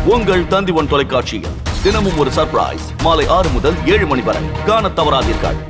உங்கள் தந்தி1 தொலைக்காட்சியில் தினமும் ஒரு சர்ப்ரைஸ் மாலை 6 முதல் 7 மணி வரை காணத் தவறாதீர்கள்.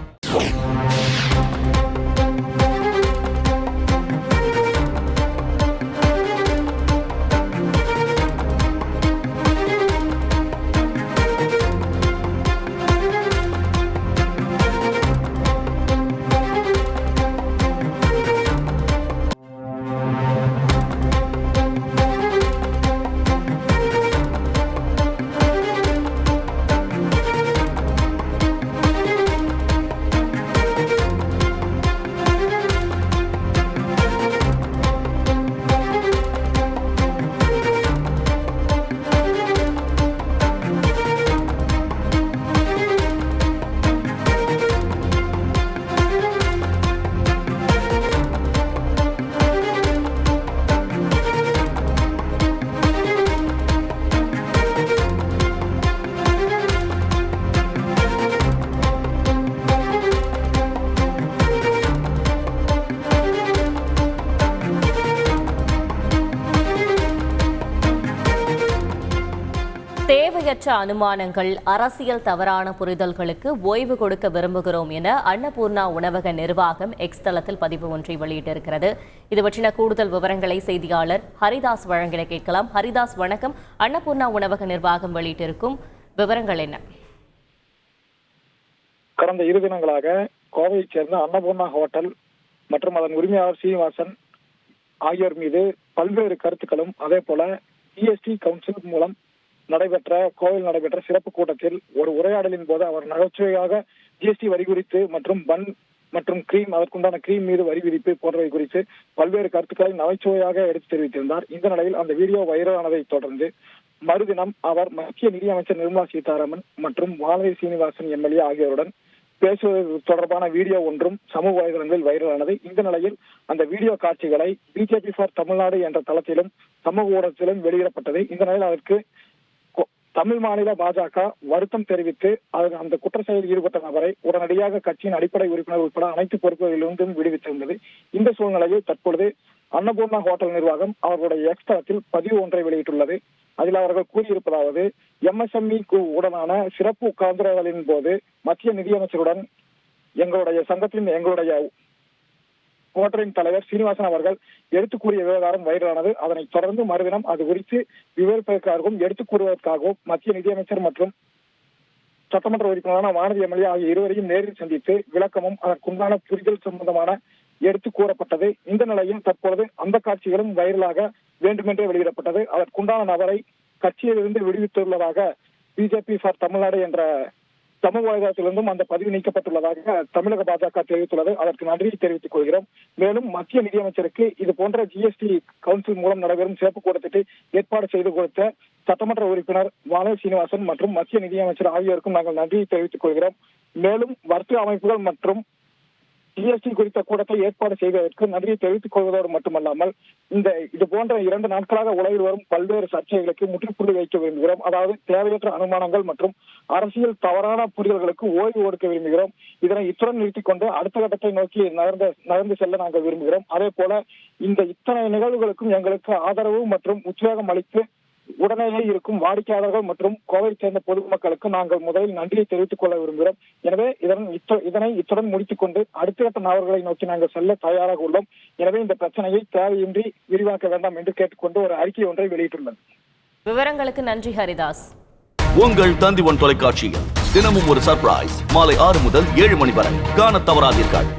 தேவையற்ற அனுமானங்கள், அரசியல் தவறான புரிதல்களுக்கு ஓய்வு கொடுக்க விரும்புகிறோம் என அன்னபூர்ணா உணவக நிர்வாகம் எக்ஸ் தளத்தில் பதிவு ஒன்றை வெளியிட்டிருக்கிறது. இது பற்றின கூடுதல் விவரங்களை செய்தியாளர் ஹரிதாஸ் வழங்கிட கேட்கலாம். ஹரிதாஸ், வணக்கம். அன்னபூர்ணா உணவக நிர்வாகம் வெளியிட்டிருக்கும் விவரங்கள் என்ன? கடந்த 2 தினங்களாக கோவையைச் சேர்ந்த அன்னபூர்ணா ஹோட்டல் மற்றும் அதன் உரிமையாளர் சீனிவாசன் ஆகியோர் மீது பல்வேறு கருத்துக்களும், அதே போல ஜிஎஸ்டி கவுன்சில் மூலம் கோவையில் நடைபெற்ற சிறப்பு கூட்டத்தில் ஒரு உரையாடலின் போது அவர் நகைச்சுவையாக ஜிஎஸ்டி வரி குறித்து மற்றும் பன் மற்றும் கிரீம், அதற்குண்டான கிரீம் மீது வரி விதிப்பு போன்றவை குறித்து பல்வேறு கருத்துக்களை நகைச்சுவையாக எடுத்து தெரிவித்திருந்தார். இந்த நிலையில் அந்த வீடியோ வைரலானதை தொடர்ந்து மறுதினம் அவர் மத்திய நிதியமைச்சர் நிர்மலா சீதாராமன் மற்றும் வானதி சீனிவாசன் எம்எல்ஏ ஆகியோருடன் பேசுவது தொடர்பான வீடியோ ஒன்றும் சமூக வலைதளங்களில் வைரலானது. இந்த நிலையில் அந்த வீடியோ காட்சிகளை பிஜேபி ஃபார் தமிழ்நாடு என்ற தளத்திலும் சமூக ஊடகத்திலும் வெளியிடப்பட்டது. இந்த நிலையில் அதற்கு தமிழ் மாநில பாஜக வருத்தம் தெரிவித்து அந்த குற்ற செயலில் ஈடுபட்ட நபரை உடனடியாக கட்சியின் அடிப்படை உறுப்பினர் உட்பட அனைத்து பொறுப்புகளிலிருந்தும் விடுவித்திருந்தது. இந்த சூழ்நிலையில் தற்பொழுது அன்னபூர்ணா ஹோட்டல் நிர்வாகம் அவர்களுடைய எக்ஸ் தளத்தில் பதிவு ஒன்றை வெளியிட்டுள்ளது. அதில் அவர்கள் கூறியிருப்பதாவது: எம்எஸ்எம்இ உடனான சிறப்பு கலந்துரையாடலின் போது மத்திய நிதியமைச்சருடன் எங்களுடைய ஹோட்டலின் தலைவர் சீனிவாசன் அவர்கள் எடுத்துக் கூறிய விவகாரம் வைரலானது. அதனைத் தொடர்ந்து மறுதினம் அது குறித்து விவரிப்பதற்காகவும் எடுத்துக் கூறுவதற்காகவும் மத்திய நிதியமைச்சர் மற்றும் சட்டமன்ற உறுப்பினரான வானதி எம்எல்ஏ ஆகிய இருவரையும் நேரில் சந்தித்து விளக்கமும் அதற்குண்டான புரிதல் சம்பந்தமான எடுத்து கூறப்பட்டது. இந்த நிலையில் தற்பொழுது அந்த காட்சிகளும் வைரலாக வேண்டுமென்றே வெளியிடப்பட்டது. அதற்குண்டான நபரை கட்சியிலிருந்து விடுவித்துள்ளதாக பிஜேபி ஃபார் தமிழ்நாடு என்ற சமூக வலைதளத்திலிருந்தும் அந்த பதிவு நீக்கப்பட்டுள்ளதாக தமிழக பாஜக தெரிவித்துள்ளது. அதற்கு நன்றியை தெரிவித்துக் கொள்கிறோம். மேலும் மத்திய நிதியமைச்சருக்கு இது போன்ற ஜிஎஸ்டி கவுன்சில் மூலம் நடைபெறும் சிறப்பு கூட்டத்திற்கு ஏற்பாடு செய்து கொடுத்த சட்டமன்ற உறுப்பினர் வானதி சீனிவாசன் மற்றும் மத்திய நிதியமைச்சர் ஆகியோருக்கும் நாங்கள் நன்றியை தெரிவித்துக் கொள்கிறோம். மேலும் வர்த்தக அமைப்புகள் மற்றும் ஜிஎஸ்டி குறித்த கூட்டத்தை ஏற்பாடு செய்வதற்கு நன்றியை தெரிவித்துக் கொள்வதோடு மட்டுமல்லாமல் இது போன்ற 2 நாட்களாக உலகில் வரும் பல்வேறு சர்ச்சைகளுக்கு முற்றுப்புள்ளி வைக்க விரும்புகிறோம். அதாவது தேவையற்ற அனுமானங்கள் மற்றும் அரசியல் தவறான புரிதல்களுக்கு ஓய்வு கொடுக்க விரும்புகிறோம். இதனை இத்துடன் நிறுத்திக் கொண்டு அடுத்த கட்டத்தை நோக்கி நகர்ந்து செல்ல நாங்கள் விரும்புகிறோம். அதே போல இத்தனை நிகழ்வுகளுக்கும் எங்களுக்கு ஆதரவு மற்றும் உத்வேகம் அளித்து உடனேயே இருக்கும் வாடிக்கையாளர்கள் மற்றும் கோவையை சேர்ந்த பொதுமக்களுக்கு நாங்கள் முதலில் நன்றியை தெரிவித்துக் கொள்ள விரும்புகிறோம். எனவே இதனை இத்துடன் முடித்துக் கொண்டு அடுத்த கட்ட நகர்வுகளை நோக்கி நாங்கள் செல்ல தயாராக உள்ளோம். எனவே இந்த பிரச்சனையை தேவையின்றி விரிவாக்க வேண்டாம் என்று கேட்டுக்கொண்டு ஒரு அறிக்கை ஒன்றை வெளியிட்டுள்ளது. விவரங்களுக்கு நன்றி ஹரிதாஸ். உங்கள் தந்தி1 தொலைக்காட்சியில் தினமும் ஒரு சர்ப்ரைஸ் மாலை 6 முதல் 7 மணி வரை காணத் தவறாதீர்கள்.